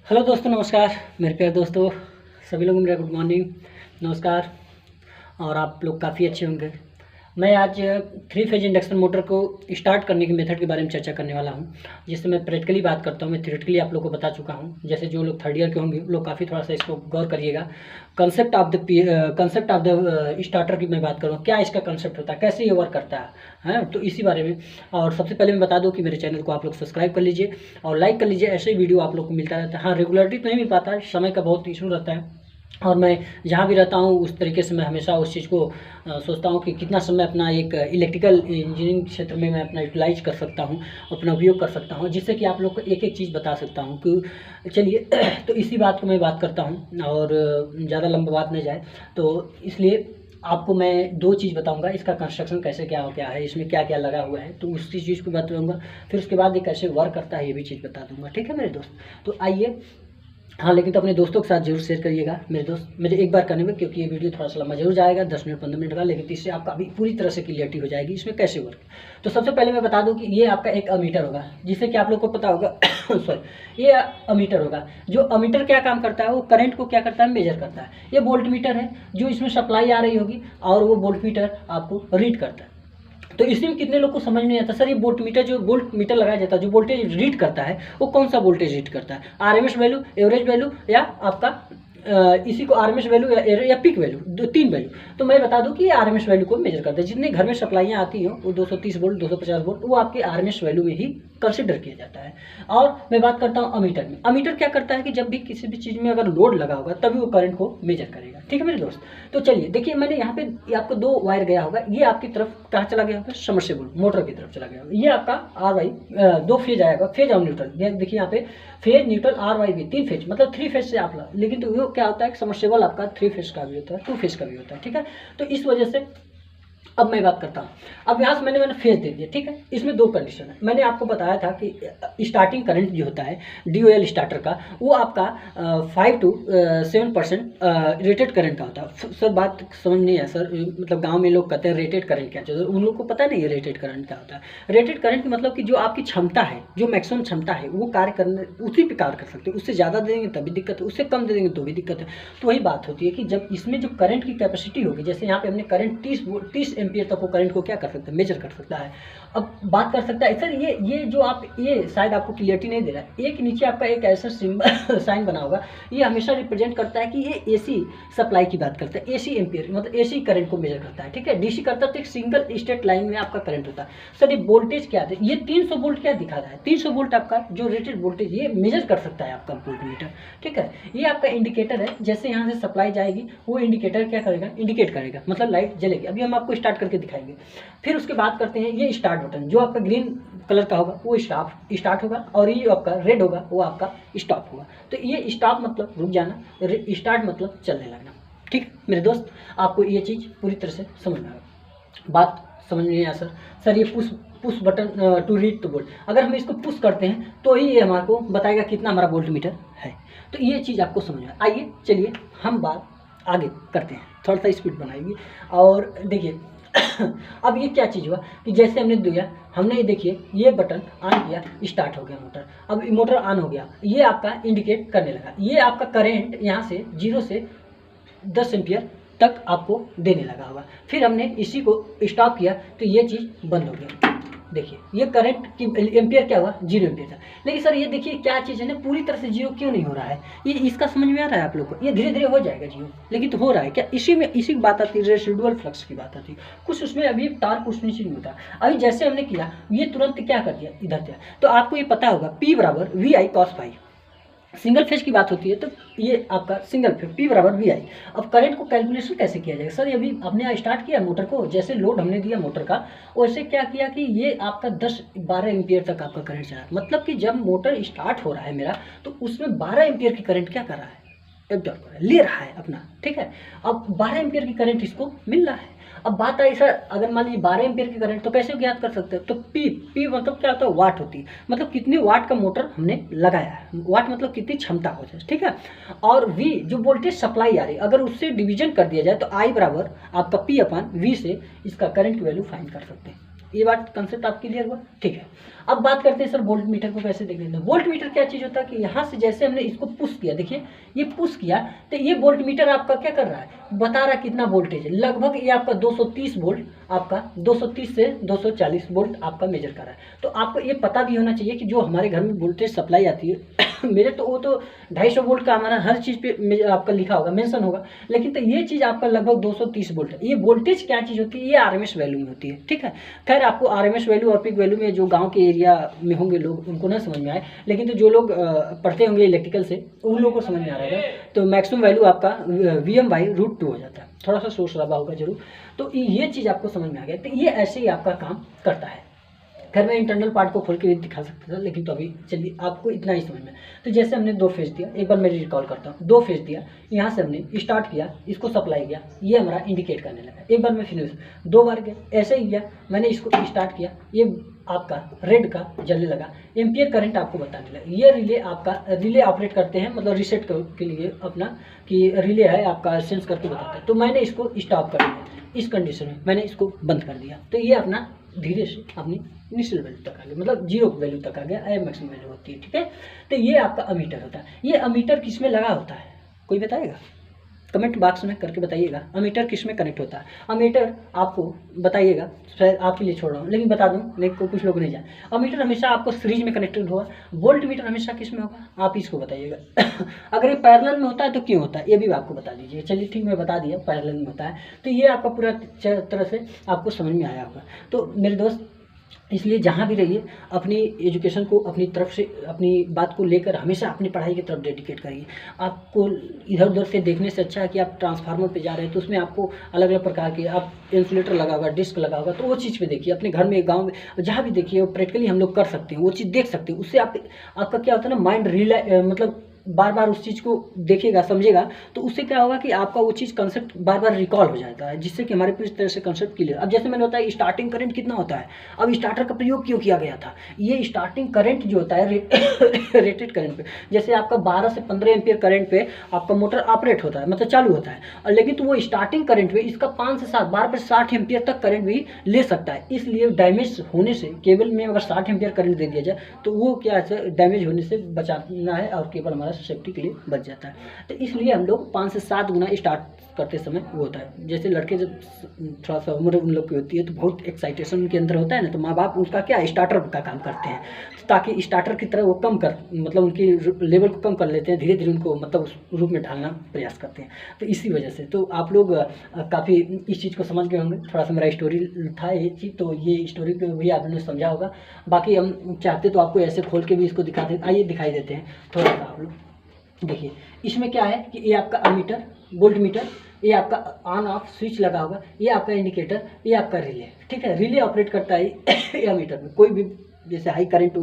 Hello दोस्तों, नमस्कार मेरे प्यारे दोस्तों। सभी लोगों को मेरा गुड मॉर्निंग, नमस्कार। और आप लोग काफ़ी अच्छे होंगे। मैं आज 3 फेज इंडक्शन मोटर को स्टार्ट करने के मेथड के बारे में चर्चा करने वाला हूं, जिससे मैं प्रैक्टिकली बात करता हूं। मैं थ्योरेटिकली आप लोग को बता चुका हूं। जैसे जो लोग थर्ड ईयर के होंगे वो लोग काफ़ी थोड़ा सा इसको गौर करिएगा। कंसेप्ट ऑफ द स्टार्टर की मैं बात करूँ, क्या इसका कंसेप्ट होता है, कैसे ये वर्क करता है, तो इसी बारे में। और सबसे पहले मैं बता दूं कि मेरे चैनल को आप लोग सब्सक्राइब कर लीजिए और लाइक कर लीजिए। ऐसे ही वीडियो आप लोग को मिलता रहता है। हाँ, रेगुलरिटी तो नहीं मिल पाता है, समय का बहुत इशू रहता है। और मैं जहाँ भी रहता हूँ उस तरीके से मैं हमेशा उस चीज़ को सोचता हूँ कि कितना समय अपना एक इलेक्ट्रिकल इंजीनियरिंग क्षेत्र में मैं अपना यूटिलाइज कर सकता हूँ, अपना उपयोग कर सकता हूँ, जिससे कि आप लोग को एक एक चीज़ बता सकता हूँ। कि चलिए तो इसी बात को मैं बात करता हूँ और ज़्यादा लंबा बात नहीं जाए तो इसलिए आपको मैं 2 चीज़ बताऊंगा। इसका कंस्ट्रक्शन कैसे क्या है, इसमें क्या क्या लगा हुआ है, तो उसी चीज़ को बताऊंगा। फिर उसके बाद ये कैसे वर्क करता है ये भी चीज़ बता दूंगा। ठीक है मेरे दोस्त, तो आइए। हाँ, लेकिन तो अपने दोस्तों के साथ जरूर शेयर करिएगा मेरे दोस्त, मेरे एक बार करने में, क्योंकि ये वीडियो थोड़ा सा लंबा जरूर जाएगा, 10 मिनट 15 मिनट का, लेकिन इससे आपका अभी पूरी तरह से क्लियरिटी हो जाएगी इसमें कैसे वर्क। तो सबसे पहले मैं बता दूं कि ये आपका एक अमीटर होगा, जिससे कि आप लोग को पता होगा सॉरी, ये अमीटर होगा। जो अमीटर क्या काम करता है, वो करंट को क्या करता है, मेजर करता है। ये वोल्ट मीटर है, जो इसमें सप्लाई आ रही होगी और वो वोल्ट मीटर आपको रीड करता है। तो इसी में कितने लोग को समझ नहीं आता, सर ये वोल्ट मीटर, जो वोल्ट मीटर लगाया जाता है, जो वोल्टेज रीड करता है, वो कौन सा वोल्टेज रीड करता है, आरएमएस वैल्यू, एवरेज वैल्यू, या आपका इसी को आरएमएस वैल्यू या पीक वैल्यू, 3 वैल्यू। तो मैं बता दूं कि ये आरएमएस वैल्यू को मेजर करता है। जितने घर में सप्लाइयाँ आती हो वो 230 वोल्ट, 250 वोल्ट, वो आपके आरएमएस वैल्यू में ही कंसिडर किया जाता है। और मैं बात करता हूँ अमीटर में। अमीटर क्या करता है कि जब भी किसी भी चीज़ में अगर लोड लगा होगा तभी वो करंट को मेजर करेगा। ठीक है मेरे दोस्त, तो चलिए देखिए, मैंने यहाँ पे आपको 2 वायर गया होगा, ये आपकी तरफ कहाँ चला गया होगा, सबमर्सिबल मोटर की तरफ चला गया होगा। ये आपका आर वाई 2 फेज आएगा, फेज और न्यूट्रल। देखिए यहाँ पे फेज, न्यूट्रल, आर वाई भी 3 फेज, मतलब 3 फेज से आप लेकिन तो वो क्या होता है, सबमर्सिबल आपका 3 फेज का भी होता है, 2 फेज का भी होता है। ठीक है, तो इस वजह से अब मैं बात करता हूँ। अब यहाँ से मैंने फेज दे दिया। ठीक है, इसमें 2 कंडीशन है। मैंने आपको बताया था कि स्टार्टिंग करंट जो होता है DOL स्टार्टर का, वो आपका 5 to 7% रेटेड करंट का होता है। सर बात समझ नहीं है सर, मतलब गांव में लोग कहते हैं रेटेड करंट क्या चाहिए, उन लोग को पता नहीं है रेटेड करंट क्या होता है। रेटेड करंट मतलब कि जो आपकी क्षमता है, जो मैक्सिमम क्षमता है, वो कार्य करने उसी पे कार्य कर सकते हैं। उससे ज़्यादा दे देंगे तभी दिक्कत है, उससे कम दे देंगे तो भी दिक्कत है। तो वही बात होती है कि जब इसमें जो करंट की कैपेसिटी होगी, जैसे यहाँ पे हमने करंट 30 एम्पियर तक वो करंट को क्या कर सकता है, मेजर कर सकता है। अब बात कर सकता है सर, ये जो आप, ये शायद आपको क्लियरिटी नहीं दे रहा है। एक नीचे आपका एक ऐसा सिंबल साइन बना होगा, ये हमेशा रिप्रेजेंट करता है कि ये एसी सप्लाई की बात करता है, एसी एम्पियर, मतलब एसी करंट को मेजर करता है। ठीक है, डीसी करता है तो एक सिंगल स्टेट लाइन में आपका करंट होता है। सर ये वोल्टेज क्या है, ये 300 वोल्ट क्या दिखा रहा है, 300 वोल्ट आपका जो रेटेड वोल्टेज ये मेजर कर सकता है आपका वोल्टमीटर। ठीक है, ये आपका इंडिकेटर है, जैसे यहाँ से सप्लाई जाएगी वो इंडिकेटर क्या करेगा, इंडिकेट करेगा, मतलब लाइट जलेगी। अभी हम आपको स्टार्ट करके दिखाएंगे। फिर उसके बाद करते हैं ये स्टार्ट बटन, जो आपका ग्रीन कलर का होगा वो स्टार्ट होगा, और ये आपका रेड होगा वो आपका स्टॉप होगा। तो ये स्टॉप मतलब रुक जाना, स्टार्ट मतलब चलने लगना। ठीक है मेरे दोस्त, आपको ये चीज़ पूरी तरह से समझ में आएगा। बात समझ में नहीं आया सर ये push button to read two volt, अगर हम इसको पुश करते हैं तो ही ये हमारे को बताएगा कितना हमारा वोल्ट मीटर है। तो ये चीज़ आपको समझ में आइए। चलिए हम बात आगे करते हैं, थोड़ा सा स्पीड बनाएंगे। और देखिए अब ये क्या चीज़ हुआ कि जैसे हमने दिया, हमने ये देखिए ये बटन ऑन किया, स्टार्ट हो गया मोटर। अब मोटर ऑन हो गया, ये आपका इंडिकेट करने लगा, ये आपका करंट यहाँ से 0 से 10 एम्पियर तक आपको देने लगा होगा। फिर हमने इसी को स्टॉप किया तो ये चीज़ बंद हो गया। देखिए ये करंट की एम्पियर क्या हुआ, 0 एम्पियर था। लेकिन सर ये देखिए क्या चीज़ है ना, पूरी तरह से 0 क्यों नहीं हो रहा है, ये इसका समझ में आ रहा है आप लोग को। ये धीरे धीरे हो जाएगा 0, लेकिन तो हो रहा है क्या, इसी में इसी की बात आती है, रेसिडुअल फ्लक्स की बात आती है। कुछ उसमें अभी टार्क कुछ नहीं होता। अभी जैसे हमने किया, ये तुरंत क्या कर दिया, इधर दिया। तो आपको ये पता होगा P बराबर VI cos phi, single phase की बात होती है तो ये आपका सिंगल फेज P बराबर VI। अब करंट को कैलकुलेशन कैसे किया जाएगा, सर अभी हमने स्टार्ट किया मोटर को, जैसे लोड हमने दिया मोटर का, वैसे क्या किया कि ये आपका 10-12 एम्पियर तक आपका करंट चला। मतलब कि जब मोटर स्टार्ट हो रहा है मेरा, तो उसमें 12 एम्पियर की करंट क्या कर रहा है, एब्जॉर्ब कर रहा है, ले रहा है अपना। ठीक है, अब 12 एम्पियर की करंट इसको मिल रहा है। अब बात आई सर, अगर मान लीजिए 12 एम्पियर की करंट तो कैसे ज्ञात कर सकते हैं, तो पी मतलब क्या होता है, वाट होती है, मतलब कितनी वाट का मोटर हमने लगाया है, वाट मतलब कितनी क्षमता हो जाए। ठीक है, और वी जो वोल्टेज सप्लाई आ रही है, अगर उससे डिवीजन कर दिया जाए तो आई बराबर आपका P/V से इसका करंट की वैल्यू फाइंड कर सकते हैं। ये बात कंसेप्ट आपके क्लियर हुआ? ठीक है, अब बात करते हैं सर वोल्ट मीटर को कैसे देखते हैं। वोल्ट मीटर क्या चीज़ होता है कि यहाँ से जैसे हमने इसको पुश किया, देखिए ये पुश किया तो ये वोल्ट मीटर आपका क्या कर रहा है, बता रहा है कितना वोल्टेज है। लगभग ये आपका 230 वोल्ट, आपका 230 से 240 वोल्ट आपका मेजर कर रहा है। तो आपको ये पता भी होना चाहिए कि जो हमारे घर में वोल्टेज सप्लाई आती है मेरे तो वो तो 250 वोल्ट का हमारा हर चीज़ पे आपका लिखा होगा, मेंशन होगा, लेकिन तो ये चीज़ आपका लगभग 230 वोल्ट है। ये वोल्टेज क्या चीज़ होती है, ये आरएमएस वैल्यू में होती है। ठीक है, खैर आपको आरएमएस वैल्यू और पीक वैल्यू में जो गांव के एरिया में होंगे लोग उनको ना समझ में आए, लेकिन तो जो लोग पढ़ते होंगे इलेक्ट्रिकल से उन लोगों को समझ में आ रहा है। तो मैक्सिमम वैल्यू आपका Vm/√2 हो जाता है। थोड़ा सा शोर शराबा होगा जरूर, तो ये चीज़ आपको समझ में आ गया। तो ये ऐसे ही आपका काम करता है। खैर मैं इंटरनल पार्ट को खोल के भी दिखा सकता था, लेकिन तो अभी चलिए आपको इतना ही समझ में। तो जैसे हमने 2 फेज दिया, एक बार मैं रिकॉल करता हूँ। 2 फेज दिया, यहाँ से हमने स्टार्ट किया, इसको सप्लाई किया, ये हमारा इंडिकेट करने लगा। एक बार मैं फिनिश 2 बार गया, ऐसे ही गया, मैंने इसको स्टार्ट किया, ये आपका रेड का जलने लगा, एम्पियर करंट आपको बताने लगा। ये रिले आपका रिले ऑपरेट करते हैं, मतलब रीसेट के लिए अपना कि रिले है आपका सेंस करके बताता है। तो मैंने इसको स्टॉप कर दिया, इस कंडीशन में मैंने इसको बंद कर दिया। तो ये अपना धीरे से अपनी इनिशियल वैल्यू तक आ गया, मतलब 0 वैल्यू तक आ गया, मैक्सिमम वैल्यू होती है। ठीक है, तो ये आपका अमीटर होता है। ये अमीटर किस में लगा होता है, कोई बताएगा? कमेंट बॉक्स में करके बताइएगा अमीटर किस में कनेक्ट होता है। अमीटर आपको बताइएगा, शायद आपके लिए छोड़ रहा हूँ लेकिन बता दूँ, लेकिन कुछ लोग नहीं जाए। अमीटर हमेशा आपको सीरीज में कनेक्टेड होगा। वोल्ट मीटर हमेशा किस में होगा, आप इसको बताइएगा। अगर ये पैरेलल में होता है तो क्यों होता है, ये भी आपको बता दीजिए। चलिए ठीक, मैं बता दिया पैरेलल में होता है। तो ये आपका पूरा तरह से आपको समझ में आया होगा। तो मेरे दोस्त, इसलिए जहाँ भी रहिए अपनी एजुकेशन को अपनी तरफ से, अपनी बात को लेकर हमेशा अपनी पढ़ाई की तरफ डेडिकेट करिए। आपको इधर उधर से देखने से अच्छा है कि आप ट्रांसफार्मर पे जा रहे हैं तो उसमें आपको अलग अलग प्रकार के आप इंसुलेटर लगा होगा, डिस्क लगा होगा, तो वो चीज़ पे देखिए। अपने घर में, गांव में, जहाँ भी देखिए वो प्रैक्टिकली हम लोग कर सकते हैं, वो चीज़ देख सकते हैं। उससे आपका क्या होता है ना, माइंड मतलब बार बार उस चीज़ को देखेगा, समझेगा, तो उससे क्या होगा कि आपका वो चीज़ कंसेप्ट बार बार रिकॉल हो जाता है, जिससे कि हमारे पूरी तरह से कंसेप्ट क्लियर। अब जैसे मैंने बताया स्टार्टिंग करंट कितना होता है, अब स्टार्टर का प्रयोग क्यों किया गया था। ये स्टार्टिंग करंट जो होता है रेटेड करंट पे, जैसे आपका 12 से 15 एम्पियर करंट पे आपका मोटर ऑपरेट होता है, मतलब चालू होता है, और लेकिन तो वो स्टार्टिंग करंट पे इसका 5 से 7 12 पर 60 एम्पियर तक करंट भी ले सकता है। इसलिए डैमेज होने से, केबल में अगर 60 एम्पियर करंट दे दिया जाए तो वो क्या है, डैमेज होने से बचाना है और केबल हमारा सेफ्टी के लिए बच जाता है। तो इसलिए हम लोग 5 से 7 गुना स्टार्ट करते समय वो होता है। जैसे लड़के जब थोड़ा सा उम्र उन लोग की होती है तो बहुत एक्साइटेशन उनके अंदर होता है ना, तो माँ बाप उसका क्या स्टार्टर का काम करते हैं, ताकि स्टार्टर की तरह वो कम कर, मतलब उनकी लेवल को कम कर लेते हैं, धीरे धीरे उनको मतलब उस रूप में ढालना प्रयास करते हैं। तो इसी वजह से तो आप लोग काफ़ी इस चीज़ को समझ गए होंगे। थोड़ा सा मेरा स्टोरी था ये चीज़, तो ये स्टोरी को भी आपने समझा होगा। बाकी हम चाहते तो आपको ऐसे खोल के भी इसको दिखा दें, आइए दिखाई देते हैं थोड़ा सा। आप लोग देखिए इसमें क्या है कि ये आपका अमीटर, वोल्ट मीटर, ये आपका ऑन ऑफ स्विच लगा होगा, ये आपका इंडिकेटर, ये आपका रिले। ठीक है, रिले ऑपरेट करता है ये अमीटर में। कोई भी जैसे हाई करंट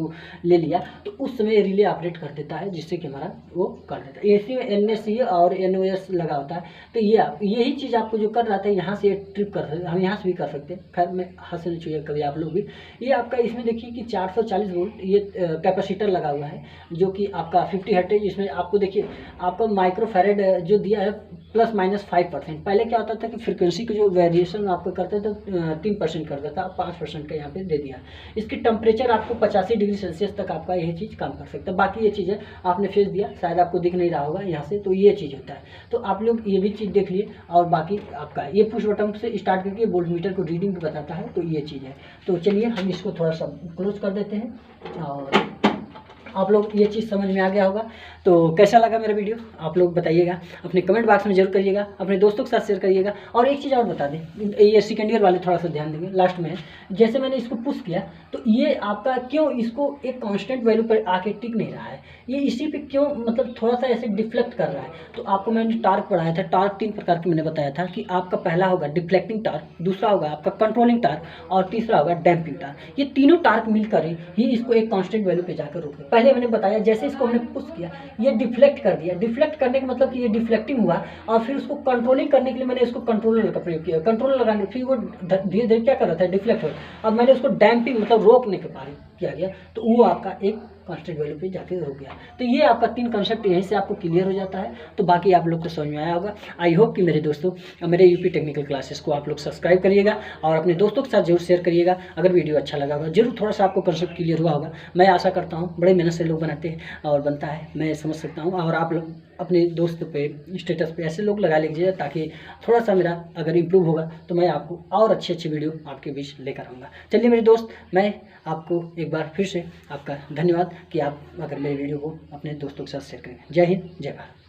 ले लिया तो उस समय रिले ऑपरेट कर देता है, जिससे कि हमारा वो कर देता है। एसी में NSC और NOS लगा होता है। तो ये यही चीज़ आपको जो कर रहा था, यहाँ से ट्रिप कर सकते, हम यहाँ से भी कर सकते हैं। खैर मैं हाथ से नहीं छुइए कभी आप लोग भी। ये आपका इसमें देखिए कि 440 वोल्ट ये कैपेसिटर लगा हुआ है, जो कि आपका 50 हर्ट्ज। इसमें आपको देखिए आपका माइक्रोफैरेड जो दिया है ±5%। पहले क्या होता था कि फ्रिक्वेंसी का जो वेरिएशन आपको करते थे 3% कर देता, 5% का यहाँ पे दे दिया। इसकी टेम्परेचर आपको 85 डिग्री सेल्सियस तक आपका यही चीज़ काम कर सकता है। बाकी ये चीज़ें आपने फेस दिया, शायद आपको दिख नहीं रहा होगा यहाँ से, तो ये चीज़ होता है। तो आप लोग ये भी चीज़ देख लिए। और बाकी आपका ये पुश बटन से स्टार्ट करके वोल्ट मीटर को रीडिंग भी बताता है, तो ये चीज़ है। तो चलिए हम इसको थोड़ा सा क्लोज कर देते हैं और आप लोग ये चीज़ समझ में आ गया होगा। तो कैसा लगा मेरा वीडियो आप लोग बताइएगा, अपने कमेंट बॉक्स में जरूर करिएगा, अपने दोस्तों के साथ शेयर करिएगा। और एक चीज़ और बता दें, ये सेकेंड ईयर वाले थोड़ा सा ध्यान देंगे, लास्ट में है। जैसे मैंने इसको पुश किया तो ये आपका क्यों इसको एक कांस्टेंट वैल्यू पर आके टिक नहीं रहा है, ये इसी पे क्यों मतलब थोड़ा सा ऐसे डिफ्लेक्ट कर रहा है। तो आपको मैंने टार्क पढ़ाया था, टार्क 3 प्रकार के मैंने बताया था कि आपका पहला होगा डिफ्लेक्टिंग टार्क, दूसरा होगा आपका कंट्रोलिंग टार्क और तीसरा होगा डैम्पिंग टार्क। ये तीनों टार्क मिलकर ही इसको एक कांस्टेंट वैल्यू पे जाकर रोके। पहले मैंने बताया जैसे इसको हमने पुश किया ये डिफ्लेक्ट कर दिया, डिफ्लेक्ट करने का मतलब कि ये डिफ्लेक्टिंग हुआ, और फिर उसको कंट्रोलिंग करने के लिए मैंने इसको कंट्रोलर का प्रयोग किया। कंट्रोलर लगाने फिर वो धीरे धीरे क्या कर रहा था, डिफ्लेक्ट हो। अब मैंने उसको डैम्पिंग मतलब रोकने के बारे किया गया, तो वो आपका एक कांस्टेंट वैल्यू पे जाके रुक गया। तो ये आपका 3 कॉन्सेप्ट यहीं से आपको क्लियर हो जाता है। तो बाकी आप लोग को समझ में आया होगा। आई होप कि मेरे दोस्तों मेरे यूपी टेक्निकल क्लासेस को आप लोग सब्सक्राइब करिएगा और अपने दोस्तों के साथ जरूर शेयर करिएगा। अगर वीडियो अच्छा लगा होगा, जरूर थोड़ा सा आपको कॉन्सेप्ट क्लियर हुआ होगा। मैं आशा करता हूँ, बड़े मेहनत से लोग बनाते हैं और बनता है, मैं समझ सकता हूँ। और आप लोग अपने दोस्त पे, स्टेटस पे ऐसे लोग लगा लीजिए ताकि थोड़ा सा मेरा अगर इम्प्रूव होगा तो मैं आपको और अच्छे अच्छे वीडियो आपके बीच लेकर आऊँगा। चलिए मेरे दोस्त, मैं आपको एक बार फिर से आपका धन्यवाद कि आप अगर मेरे वीडियो को अपने दोस्तों के साथ शेयर करेंगे। जय हिंद, जय भारत।